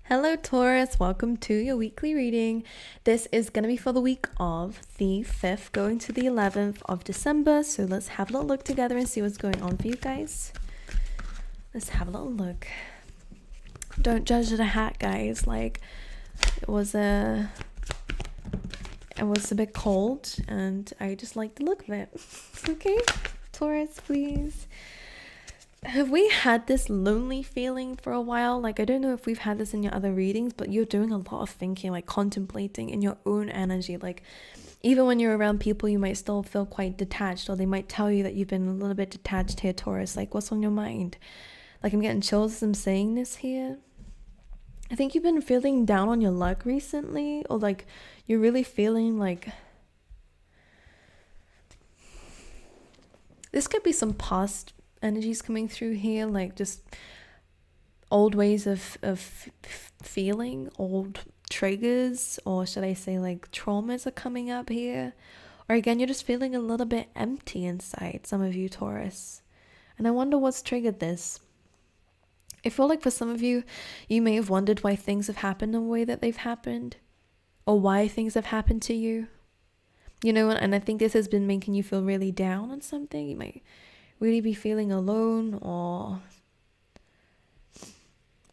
Hello Taurus, welcome to your weekly reading. This is going to be for the week of the 5th going to the 11th of December. So let's have a little look together and see what's going on for you guys. Let's have a little look. Don't judge the hat, guys. Like it was a bit cold and I just like the look of it. Okay, Taurus, please. Have we had this lonely feeling for a while? Like, I don't know if we've had this in your other readings, but you're doing a lot of thinking, like contemplating in your own energy. Like, even when you're around people, you might still feel quite detached, or they might tell you that you've been a little bit detached here, Taurus. Like, what's on your mind? Like, I'm getting chills as I'm saying this here. I think you've been feeling down on your luck recently, or like you're really feeling like this could be some past energies coming through here, like just old ways of feeling, old triggers, or should I say like traumas are coming up here. Or again, you're just feeling a little bit empty inside, some of you Taurus, and I wonder what's triggered this. I feel like for some of you, you may have wondered why things have happened the way that they've happened, or why things have happened to you, you know, and I think this has been making you feel really down on something. You might really be feeling alone, or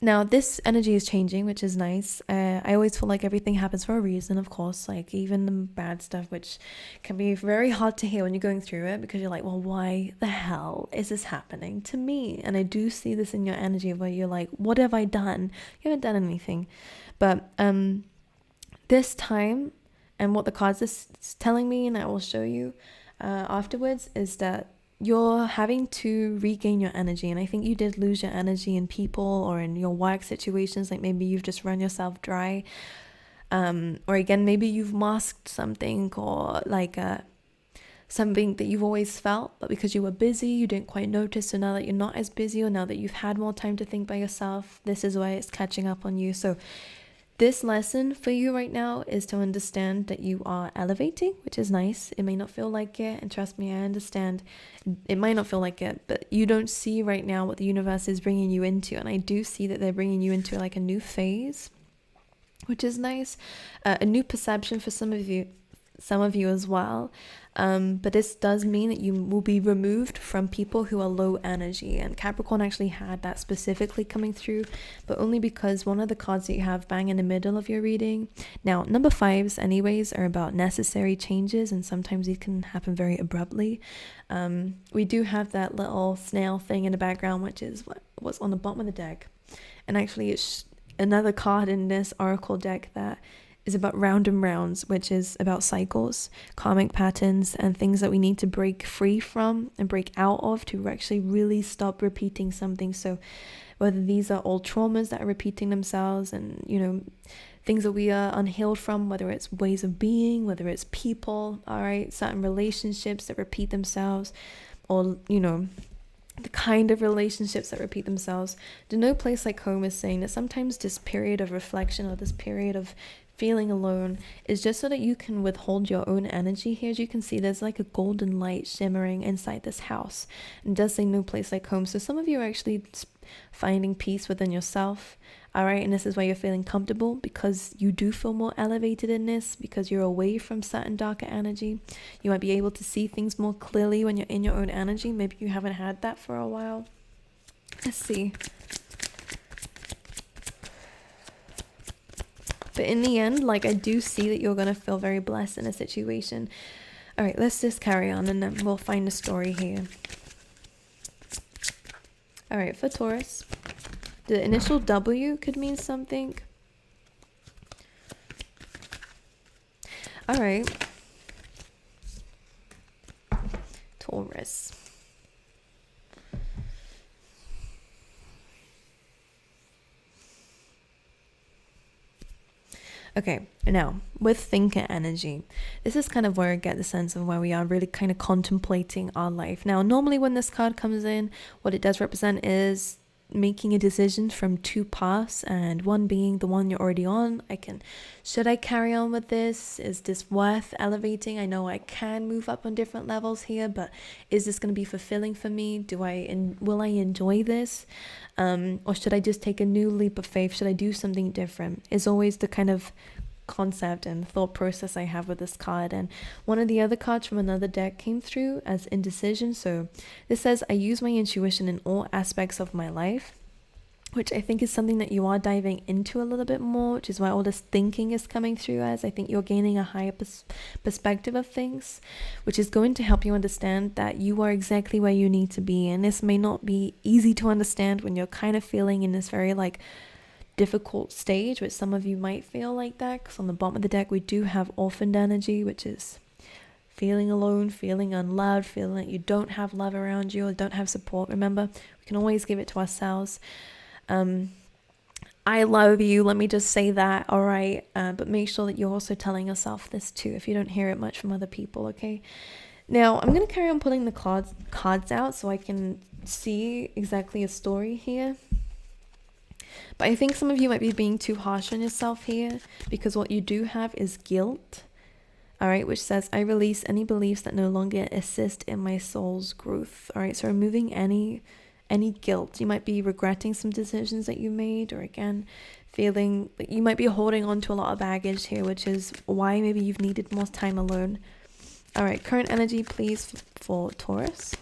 now this energy is changing, which is nice. I always feel like everything happens for a reason, of course, like even the bad stuff, which can be very hard to hear when you're going through it, because you're like, well, why the hell is this happening to me? And I do see this in your energy where you're like, what have I done? You haven't done anything. But this time, and what the cards is telling me, and I will show you afterwards, is that you're having to regain your energy. And I think you did lose your energy in people or in your work situations, like maybe you've just run yourself dry, or again, maybe you've masked something, or like something that you've always felt, but because you were busy you didn't quite notice. So now that you're not as busy, or now that you've had more time to think by yourself, this is why it's catching up on you. So this lesson for you right now is to understand that you are elevating, which is nice. It may not feel like it, and trust me, I understand. It might not feel like it, but you don't see right now what the universe is bringing you into. And I do see that they're bringing you into like a new phase, which is nice. A new perception for some of you as well. But this does mean that you will be removed from people who are low energy, and Capricorn actually had that specifically coming through, but only because one of the cards that you have bang in the middle of your reading. Now, number 5s anyways are about necessary changes, and sometimes these can happen very abruptly. We do have that little snail thing in the background, which is what's on the bottom of the deck, and actually it's another card in this oracle deck that is about round and rounds, which is about cycles, karmic patterns, and things that we need to break free from and break out of to actually really stop repeating something. So whether these are old traumas that are repeating themselves, and you know, things that we are unhealed from, whether it's ways of being, whether it's people, all right, certain relationships that repeat themselves, or you know, the kind of relationships that repeat themselves. The No Place Like Home is saying that sometimes this period of reflection, or this period of feeling alone, is just so that you can withhold your own energy here. As you can see, there's like a golden light shimmering inside this house, and it does say no place like home. So some of you are actually finding peace within yourself, all right, and this is why you're feeling comfortable, because you do feel more elevated in this, because you're away from certain darker energy. You might be able to see things more clearly when you're in your own energy. Maybe you haven't had that for a while. Let's see. But in the end, like, I do see that you're going to feel very blessed in a situation. All right, let's just carry on, and then we'll find a story here. All right, for Taurus, the initial W could mean something. All right. Taurus. Okay, now with thinker energy, this is kind of where I get the sense of where we are really kind of contemplating our life. Now, normally when this card comes in, what it does represent is making a decision from two paths, and one being the one you're already on. Should I carry on with this? Is this worth elevating? I know I can move up on different levels here, but is this going to be fulfilling for me? Will I enjoy this? Or should I just take a new leap of faith? Should I do something different? Is always the kind of concept and thought process I have with this card. And one of the other cards from another deck came through as indecision. So this says, I use my intuition in all aspects of my life, which I think is something that you are diving into a little bit more, which is why all this thinking is coming through, as I think you're gaining a higher perspective of things, which is going to help you understand that you are exactly where you need to be. And this may not be easy to understand when you're kind of feeling in this very difficult stage, which some of you might feel like that, because on the bottom of the deck we do have orphaned energy, which is feeling alone, feeling unloved, feeling like you don't have love around you or don't have support. Remember, we can always give it to ourselves. I love you, let me just say that, all right? But make sure that you're also telling yourself this too, if you don't hear it much from other people, okay? Now I'm going to carry on pulling the cards out so I can see exactly a story here. But I think some of you might be being too harsh on yourself here, because what you do have is guilt, all right, which says, I release any beliefs that no longer assist in my soul's growth. All right, so removing any guilt. You might be regretting some decisions that you made, or again, feeling like you might be holding on to a lot of baggage here, which is why maybe you've needed more time alone. All right, current energy, please, for Taurus.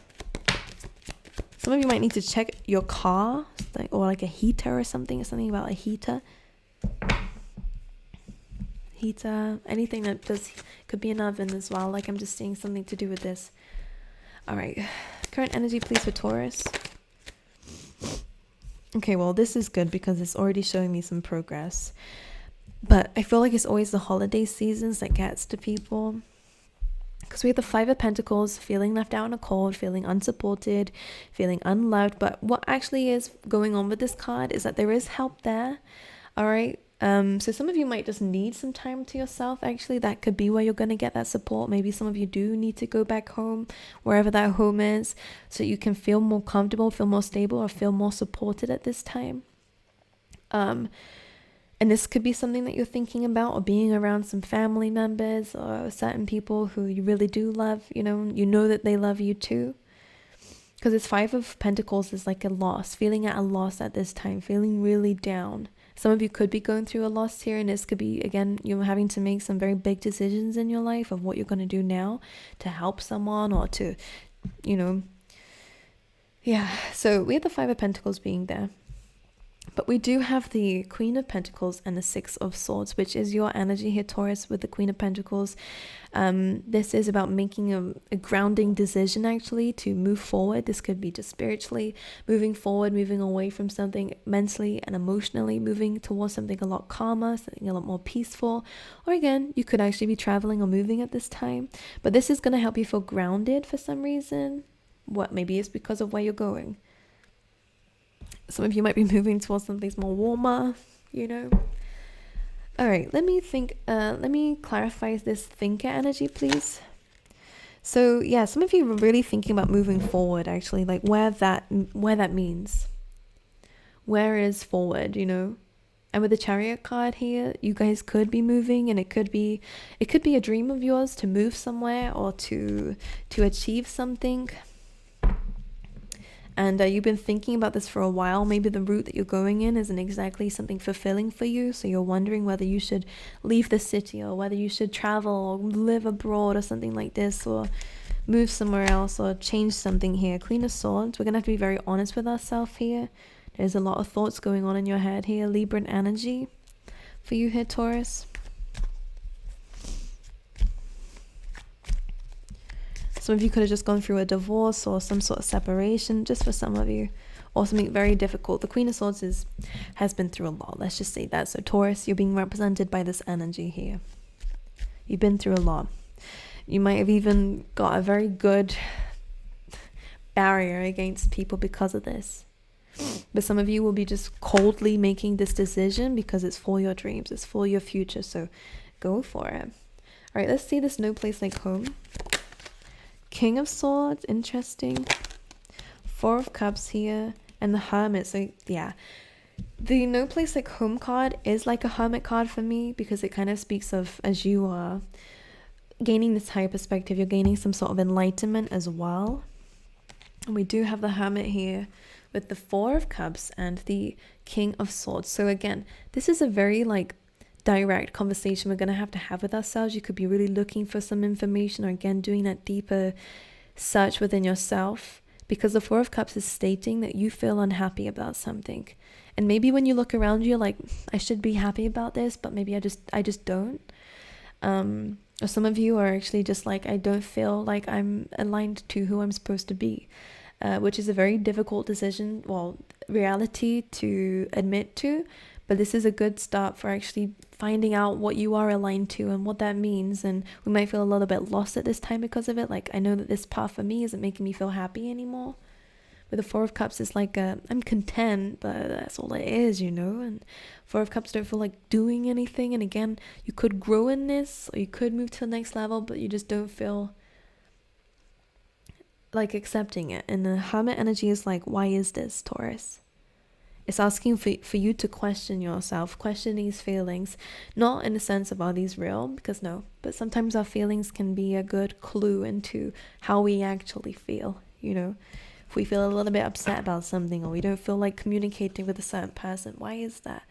Some of you might need to check your car, or a heater or something about a heater. Anything that could be an oven as well. I'm just seeing something to do with this. All right, current energy, please, for Taurus. Okay, well, this is good because it's already showing me some progress. But I feel like it's always the holiday seasons that gets to people. Because we have the Five of Pentacles, feeling left out in a cold, feeling unsupported, feeling unloved. But what actually is going on with this card is that there is help there. All right. So some of you might just need some time to yourself. Actually, that could be where you're going to get that support. Maybe some of you do need to go back home, wherever that home is, so you can feel more comfortable, feel more stable, or feel more supported at this time. And this could be something that you're thinking about, or being around some family members or certain people who you really do love, you know that they love you too. Because this Five of Pentacles is like a loss, feeling at a loss at this time, feeling really down. Some of you could be going through a loss here, and this could be, again, you're having to make some very big decisions in your life of what you're going to do now to help someone, or to, so we have the Five of Pentacles being there. But we do have the Queen of Pentacles and the Six of Swords, which is your energy here, Taurus, with the Queen of Pentacles. This is about making a grounding decision, actually, to move forward. This could be just spiritually moving forward, moving away from something mentally and emotionally, moving towards something a lot calmer, something a lot more peaceful. Or again, you could actually be traveling or moving at this time. But this is going to help you feel grounded for some reason. Maybe it's because of where you're going. Some of you might be moving towards something more warmer, All right, let me clarify this thinker energy, please. So yeah, some of you are really thinking about moving forward, actually, where that means. Where is forward, And with the Chariot card here, you guys could be moving, and it could be a dream of yours to move somewhere or to achieve something. And you've been thinking about this for a while. Maybe the route that you're going in isn't exactly something fulfilling for you. So you're wondering whether you should leave the city, or whether you should travel or live abroad or something like this, or move somewhere else, or change something here. Queen of Swords. We're going to have to be very honest with ourselves here. There's a lot of thoughts going on in your head here. Libran energy for you here, Taurus. Some of you could have just gone through a divorce or some sort of separation, just for some of you, or something very difficult. The Queen of Swords has been through a lot. Let's just say that. So Taurus, you're being represented by this energy here. You've been through a lot. You might have even got a very good barrier against people because of this. But some of you will be just coldly making this decision because it's for your dreams. It's for your future. So go for it. All right, let's see this No Place Like Home. King of Swords, interesting. Four of Cups here, and the Hermit. So yeah, the no place like home card is like a hermit card for me, because it kind of speaks of, as you are gaining this higher perspective, you're gaining some sort of enlightenment as well. And we do have the Hermit here with the Four of Cups and the King of Swords. So again, this is a very like direct conversation we're going to have with ourselves. You could be really looking for some information, or again doing that deeper search within yourself, because the Four of Cups is stating that you feel unhappy about something. And maybe when you look around, you're like, I should be happy about this, but maybe I just don't. Or some of you are actually just like, I don't feel like I'm aligned to who I'm supposed to be, which is a very difficult decision, reality to admit to. But this is a good start for actually finding out what you are aligned to and what that means. And we might feel a little bit lost at this time because of it. Like, I know that this path for me isn't making me feel happy anymore. With the Four of Cups, it's like I'm content, but that's all it is, and Four of Cups don't feel like doing anything. And again, you could grow in this, or you could move to the next level, but you just don't feel like accepting it. And the Hermit energy is like, why is this, Taurus? It's asking for you to question yourself, question these feelings, not in the sense of, are these real? Because no, but sometimes our feelings can be a good clue into how we actually feel, If we feel a little bit upset about something, or we don't feel like communicating with a certain person, why is that?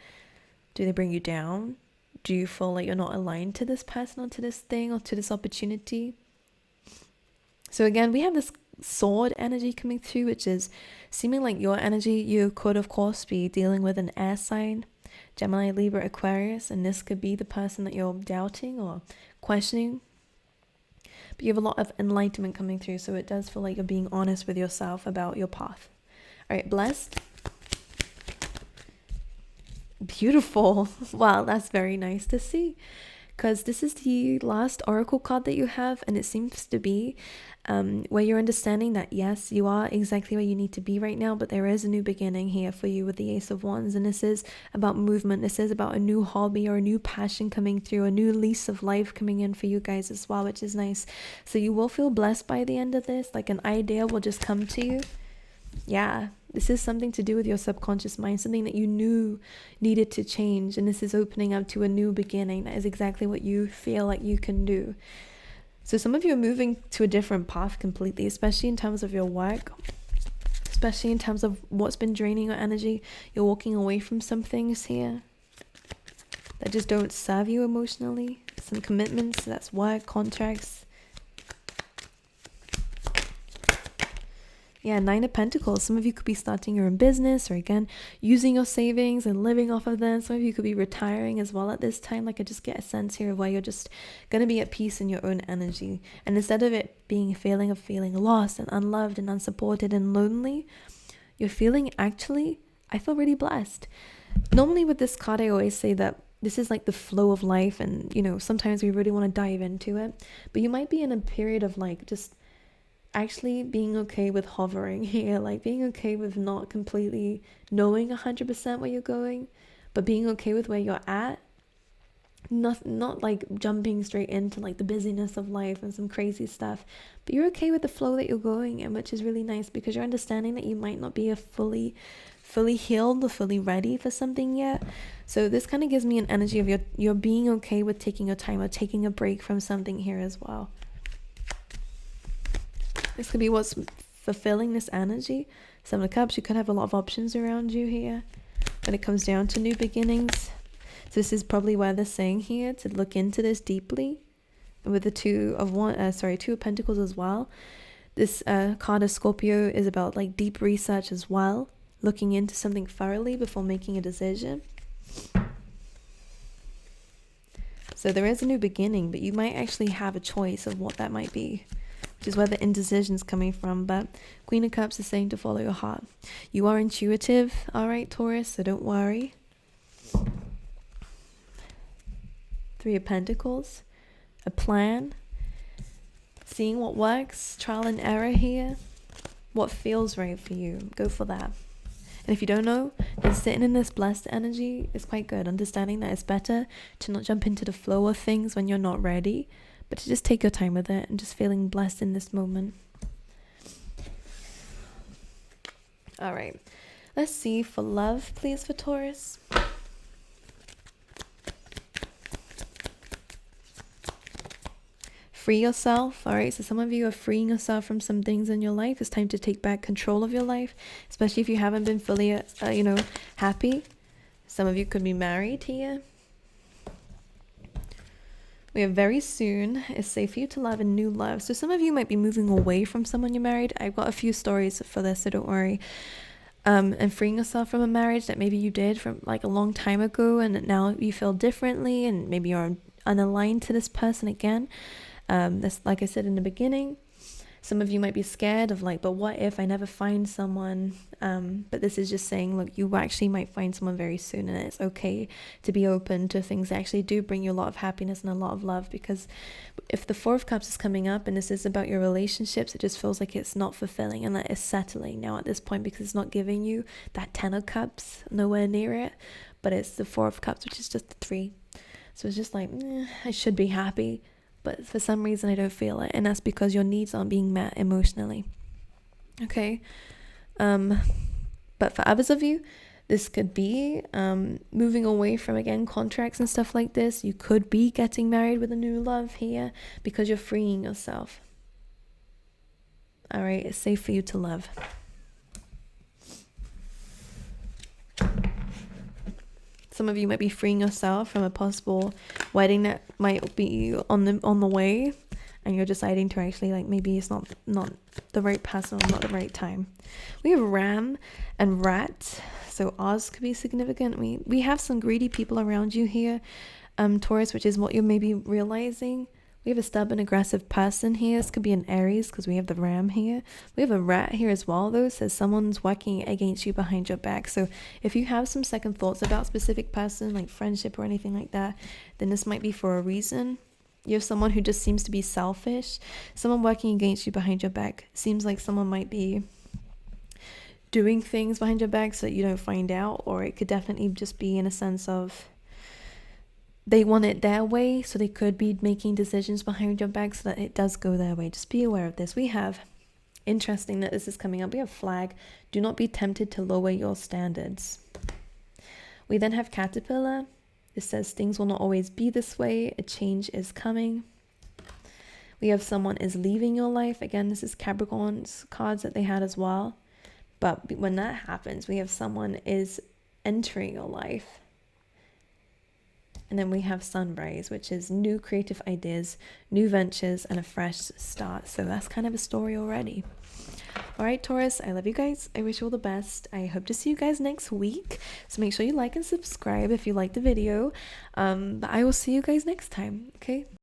Do they bring you down? Do you feel like you're not aligned to this person, or to this thing, or to this opportunity? So again, we have this Sword energy coming through, which is seeming like your energy. You could, of course, be dealing with an air sign, Gemini, Libra, Aquarius, and this could be the person that you're doubting or questioning. But you have a lot of enlightenment coming through, so it does feel like you're being honest with yourself about your path. All right, blessed. Beautiful. Wow, that's very nice to see, because this is the last oracle card that you have, and it seems to be where you're understanding that yes, you are exactly where you need to be right now, but there is a new beginning here for you with the Ace of Wands. And this is about movement. This is about a new hobby or a new passion coming through, a new lease of life coming in for you guys as well, which is nice. So you will feel blessed by the end of this. Like, an idea will just come to you. Yeah, this is something to do with your subconscious mind, something that you knew needed to change, and this is opening up to a new beginning. That is exactly what you feel like you can do. So some of you are moving to a different path completely, especially in terms of your work, especially in terms of what's been draining your energy. You're walking away from some things here that just don't serve you emotionally. Some commitments, that's work, contracts. Yeah, Nine of Pentacles. Some of you could be starting your own business, or again, using your savings and living off of them. Some of you could be retiring as well at this time. Like, I just get a sense here of where you're just going to be at peace in your own energy. And instead of it being a feeling of feeling lost and unloved and unsupported and lonely, you're feeling, actually, I feel really blessed. Normally with this card, I always say that this is like the flow of life, and, sometimes we really want to dive into it. But you might be in a period of like just actually being okay with hovering here, like being okay with not completely knowing 100% where you're going, but being okay with where you're at. Not like jumping straight into like the busyness of life and some crazy stuff, but you're okay with the flow that you're going in, which is really nice, because you're understanding that you might not be a fully healed or fully ready for something yet. So this kind of gives me an energy of you're being okay with taking your time or taking a break from something here as well. This could be what's fulfilling this energy. Seven of Cups, you could have a lot of options around you here when it comes down to new beginnings. So this is probably why they're saying here to look into this deeply. And with the Two of Pentacles as well. This card of Scorpio is about like deep research as well, looking into something thoroughly before making a decision. So there is a new beginning, but you might actually have a choice of what that might be, which is where the indecision's coming from. But Queen of Cups is saying to follow your heart. You are intuitive, all right, Taurus, so don't worry. Three of Pentacles, a plan, seeing what works, trial and error here, what feels right for you, go for that. And if you don't know, then sitting in this blessed energy is quite good, understanding that it's better to not jump into the flow of things when you're not ready, but to just take your time with it and just feeling blessed in this moment. All right. Let's see for love, please, for Taurus. Free yourself. All right, so some of you are freeing yourself from some things in your life. It's time to take back control of your life, especially if you haven't been fully happy. Some of you could be married here. We have very soon it's safe for you to love a new love. So some of you might be moving away from someone you married. I've got a few stories for this, so don't worry. And freeing yourself from a marriage that maybe you did from like a long time ago, and now you feel differently, and maybe you're unaligned to this person again. That's like I said in the beginning. Some of you might be scared of like, but what if I never find someone? But this is just saying, look, you actually might find someone very soon, and it's okay to be open to things that actually do bring you a lot of happiness and a lot of love. Because if the Four of Cups is coming up and this is about your relationships, it just feels like it's not fulfilling and that it's settling now at this point, because it's not giving you that Ten of Cups, nowhere near it. But it's the Four of Cups, which is just the 3. So it's just like, I should be happy, but for some reason I don't feel it, and that's because your needs aren't being met emotionally. Okay. But for others of you, this could be moving away from, again, contracts and stuff like this. You could be getting married with a new love here because you're freeing yourself. All right, it's safe for you to love. Some of you might be freeing yourself from a possible wedding that might be on the way, and you're deciding to actually, like, maybe it's not the right person or not the right time. We have Ram and Rat, so Oz could be significant. We have some greedy people around you here, Taurus, which is what you're maybe realizing. We have a stubborn, aggressive person here. This could be an Aries because we have the Ram here. We have a Rat here as well, though. It says someone's working against you behind your back. So if you have some second thoughts about a specific person, like friendship or anything like that, then this might be for a reason. You have someone who just seems to be selfish. Someone working against you behind your back. Seems like someone might be doing things behind your back so that you don't find out. Or it could definitely just be in a sense of they want it their way, so they could be making decisions behind your back so that it does go their way. Just be aware of this. We have, interesting that this is coming up, we have Flag. Do not be tempted to lower your standards. We then have Caterpillar. It says things will not always be this way. A change is coming. We have someone is leaving your life. Again, this is Capricorn's cards that they had as well. But when that happens, we have someone is entering your life. And then we have Sunrise, which is new creative ideas, new ventures, and a fresh start. So that's kind of a story already. All right, Taurus, I love you guys. I wish you all the best. I hope to see you guys next week. So make sure you like and subscribe if you like the video. But I will see you guys next time, okay?